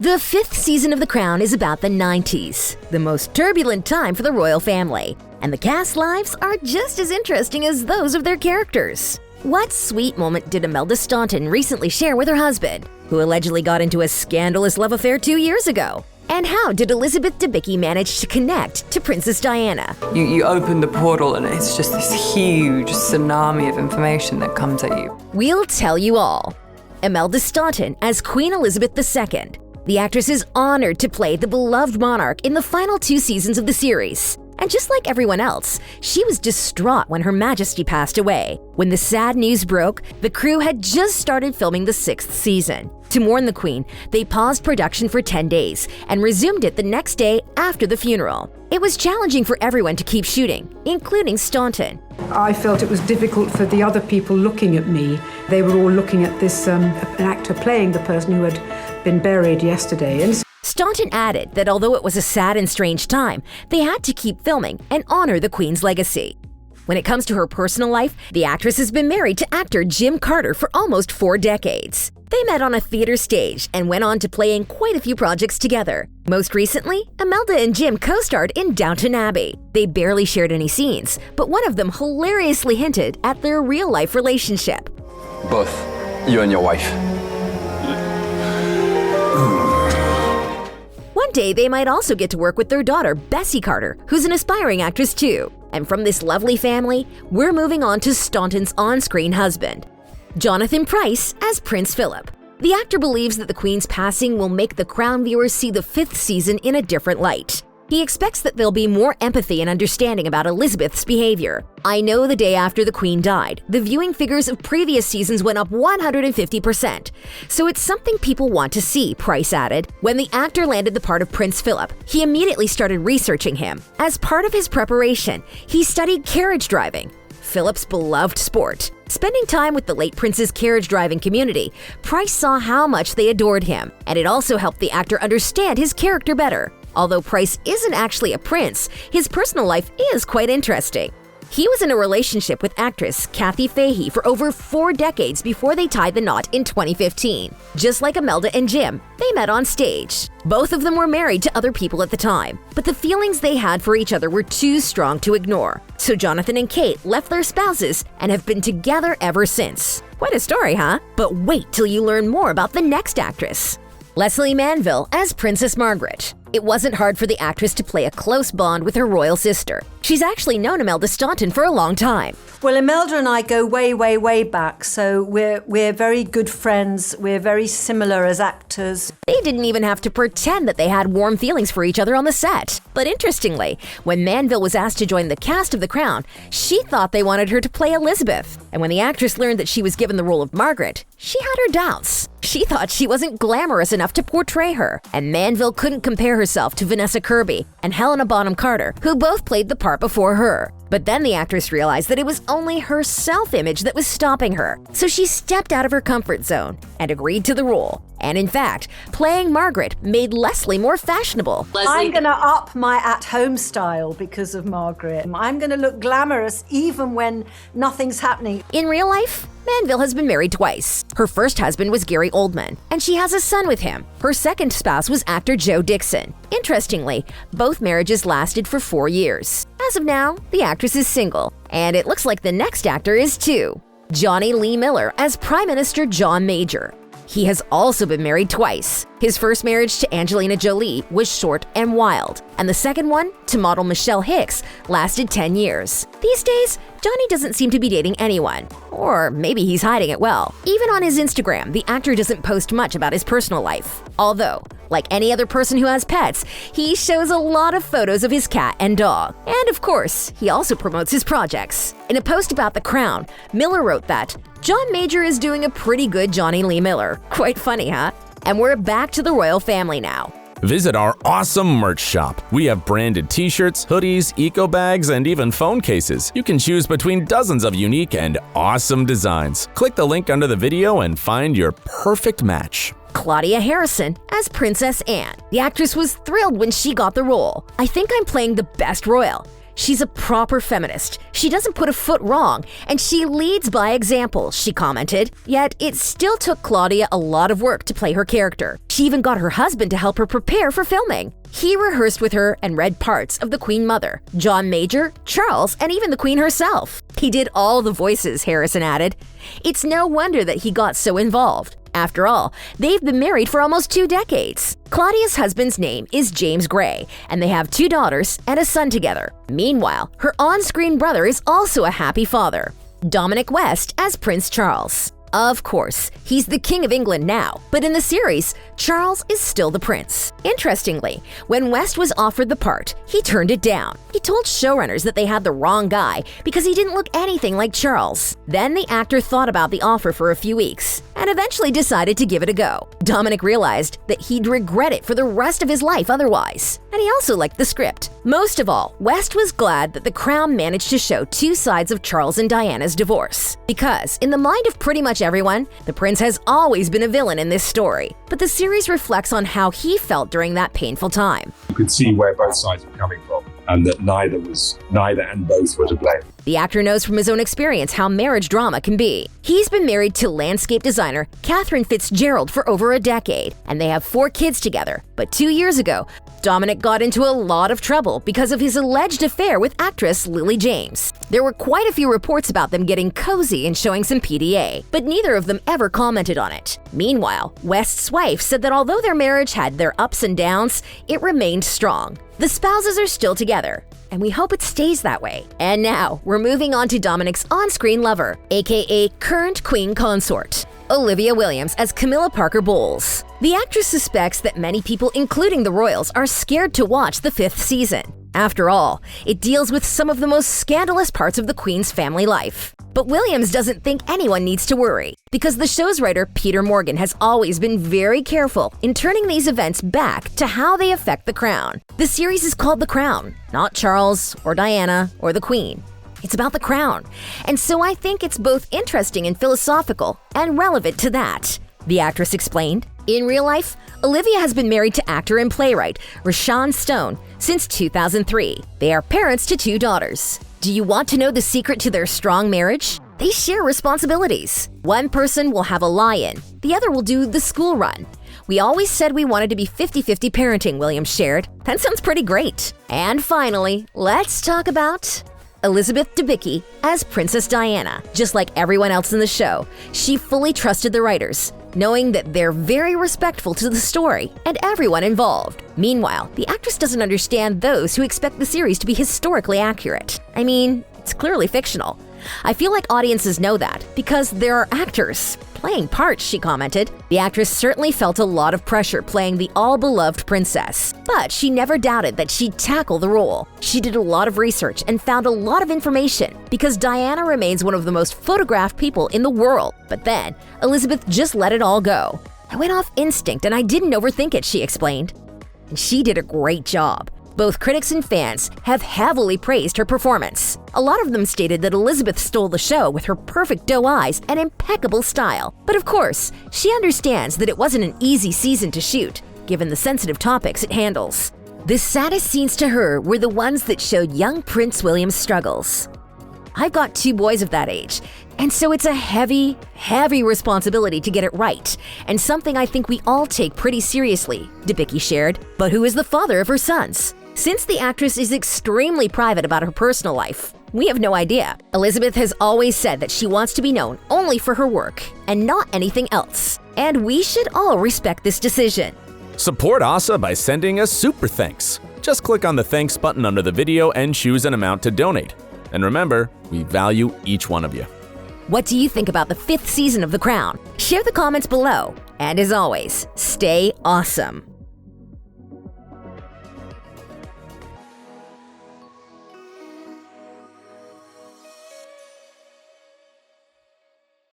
The fifth season of The Crown is about the 90s, the most turbulent time for the royal family, and the cast's lives are just as interesting as those of their characters. What sweet moment did Imelda Staunton recently share with her husband, who allegedly got into a scandalous love affair 2 years ago? And how did Elizabeth Debicki manage to connect to Princess Diana? You open the portal and it's just this huge tsunami of information that comes at you. We'll tell you all. Imelda Staunton as Queen Elizabeth II. The actress is honored to play the beloved monarch in the final 2 seasons of the series. And just like everyone else, she was distraught when Her Majesty passed away. When the sad news broke, the crew had just started filming the 6th season. To mourn the Queen, they paused production for 10 days and resumed it the next day after the funeral. It was challenging for everyone to keep shooting, including Staunton. I felt it was difficult for the other people looking at me. They were all looking at this an actor playing the person who had been buried yesterday. And Staunton added that although it was a sad and strange time, they had to keep filming and honor the Queen's legacy. When it comes to her personal life, the actress has been married to actor Jim Carter for almost 4 decades. They met on a theater stage and went on to play in quite a few projects together. Most recently, Imelda and Jim co-starred in Downton Abbey. They barely shared any scenes, but one of them hilariously hinted at their real-life relationship. Both, you and your wife. One day, they might also get to work with their daughter, Bessie Carter, who's an aspiring actress too. And from this lovely family, we're moving on to Staunton's on-screen husband, Jonathan Pryce as Prince Philip. The actor believes that the Queen's passing will make the Crown viewers see the 5th season in a different light. He expects that there'll be more empathy and understanding about Elizabeth's behavior. I know the day after the Queen died, the viewing figures of previous seasons went up 150%. So it's something people want to see, Pryce added. When the actor landed the part of Prince Philip, he immediately started researching him. As part of his preparation, he studied carriage driving, Philip's beloved sport. Spending time with the late Prince's carriage driving community, Pryce saw how much they adored him, and it also helped the actor understand his character better. Although Pryce isn't actually a prince, his personal life is quite interesting. He was in a relationship with actress Kathy Fahey for over 4 decades before they tied the knot in 2015. Just like Imelda and Jim, they met on stage. Both of them were married to other people at the time, but the feelings they had for each other were too strong to ignore. So Jonathan and Kate left their spouses and have been together ever since. Quite a story, huh? But wait till you learn more about the next actress. Lesley Manville as Princess Margaret. It wasn't hard for the actress to play a close bond with her royal sister. She's actually known Imelda Staunton for a long time. Well, Imelda and I go way, way, way back, so we're very good friends. We're very similar as actors. They didn't even have to pretend that they had warm feelings for each other on the set. But interestingly, when Manville was asked to join the cast of The Crown, she thought they wanted her to play Elizabeth. And when the actress learned that she was given the role of Margaret, she had her doubts. She thought she wasn't glamorous enough to portray her, and Manville couldn't compare herself to Vanessa Kirby and Helena Bonham Carter, who both played the part before her. But then the actress realized that it was only her self-image that was stopping her, so she stepped out of her comfort zone and agreed to the role. And in fact, playing Margaret made Lesley more fashionable. I'm going to up my at-home style because of Margaret. I'm going to look glamorous even when nothing's happening. In real life, Manville has been married twice. Her first husband was Gary Oldman, and she has a son with him. Her second spouse was actor Joe Dixon. Interestingly, both marriages lasted for 4 years. As of now, the actress is single, and it looks like the next actor is too. Jonny Lee Miller as Prime Minister John Major. He has also been married twice. His first marriage to Angelina Jolie was short and wild, and the second one, to model Michelle Hicks, lasted 10 years. These days, Jonny doesn't seem to be dating anyone. Or maybe he's hiding it well. Even on his Instagram, the actor doesn't post much about his personal life. Although, like any other person who has pets, he shows a lot of photos of his cat and dog. And of course, he also promotes his projects. In a post about The Crown, Miller wrote that, "John Major is doing a pretty good Jonny Lee Miller." Quite funny, huh? And we're back to the royal family now. Visit our awesome merch shop. We have branded t-shirts, hoodies, eco bags, and even phone cases. You can choose between dozens of unique and awesome designs. Click the link under the video and find your perfect match. Claudia Harrison as Princess Anne. The actress was thrilled when she got the role. "I think I'm playing the best royal." She's a proper feminist. She doesn't put a foot wrong, and she leads by example, she commented. Yet it still took Claudia a lot of work to play her character. She even got her husband to help her prepare for filming. He rehearsed with her and read parts of the Queen Mother, John Major, Charles, and even the Queen herself. He did all the voices, Harrison added. It's no wonder that he got so involved. After all, they've been married for almost 2 decades. Claudia's husband's name is James Gray, and they have 2 daughters and a son together. Meanwhile, her on-screen brother is also a happy father, Dominic West as Prince Charles. Of course, he's the King of England now, but in the series, Charles is still the prince. Interestingly, when West was offered the part, he turned it down. He told showrunners that they had the wrong guy because he didn't look anything like Charles. Then the actor thought about the offer for a few weeks and eventually decided to give it a go. Dominic realized that he'd regret it for the rest of his life otherwise, and he also liked the script. Most of all, West was glad that The Crown managed to show 2 sides of Charles and Diana's divorce. Because, in the mind of pretty much everyone, the prince has always been a villain in this story. But the series reflects on how he felt during that painful time. You could see where both sides were coming from, and that neither and both were to blame. The actor knows from his own experience how marriage drama can be. He's been married to landscape designer Catherine Fitzgerald for over a decade, and they have 4 kids together. But 2 years ago, Dominic got into a lot of trouble because of his alleged affair with actress Lily James. There were quite a few reports about them getting cozy and showing some PDA, but neither of them ever commented on it. Meanwhile, West's wife said that although their marriage had their ups and downs, it remained strong. The spouses are still together, and we hope it stays that way. And now, we're moving on to Dominic's on-screen lover, aka current queen consort, Olivia Williams as Camilla Parker Bowles. The actress suspects that many people, including the royals, are scared to watch the 5th season. After all, it deals with some of the most scandalous parts of the Queen's family life. But Williams doesn't think anyone needs to worry, because the show's writer Peter Morgan has always been very careful in turning these events back to how they affect the crown. The series is called The Crown, not Charles or Diana or the Queen. It's about the crown, and so I think it's both interesting and philosophical and relevant to that, the actress explained. In real life, Olivia has been married to actor and playwright Rashawn Stone since 2003. They are parents to 2 daughters. Do you want to know the secret to their strong marriage? They share responsibilities. One person will have a lie-in, the other will do the school run. We always said we wanted to be 50-50 parenting, Williams shared. That sounds pretty great. And finally, let's talk about Elizabeth Debicki as Princess Diana. Just like everyone else in the show, she fully trusted the writers, knowing that they're very respectful to the story and everyone involved. Meanwhile, the actress doesn't understand those who expect the series to be historically accurate. I mean, it's clearly fictional. I feel like audiences know that because there are actors playing parts, she commented. The actress certainly felt a lot of pressure playing the all-beloved princess, but she never doubted that she'd tackle the role. She did a lot of research and found a lot of information because Diana remains one of the most photographed people in the world. But then, Elizabeth just let it all go. I went off instinct and I didn't overthink it, she explained. And she did a great job. Both critics and fans have heavily praised her performance. A lot of them stated that Elizabeth stole the show with her perfect doe eyes and impeccable style. But of course, she understands that it wasn't an easy season to shoot, given the sensitive topics it handles. The saddest scenes to her were the ones that showed young Prince William's struggles. I've got 2 boys of that age, and so it's a heavy, heavy responsibility to get it right, and something I think we all take pretty seriously, Debicki shared. But who is the father of her sons? Since the actress is extremely private about her personal life, we have no idea. Elizabeth has always said that she wants to be known only for her work and not anything else. And we should all respect this decision. Support OSSA by sending us super thanks. Just click on the thanks button under the video and choose an amount to donate. And remember, we value each one of you. What do you think about the 5th season of The Crown? Share the comments below. And as always, stay awesome.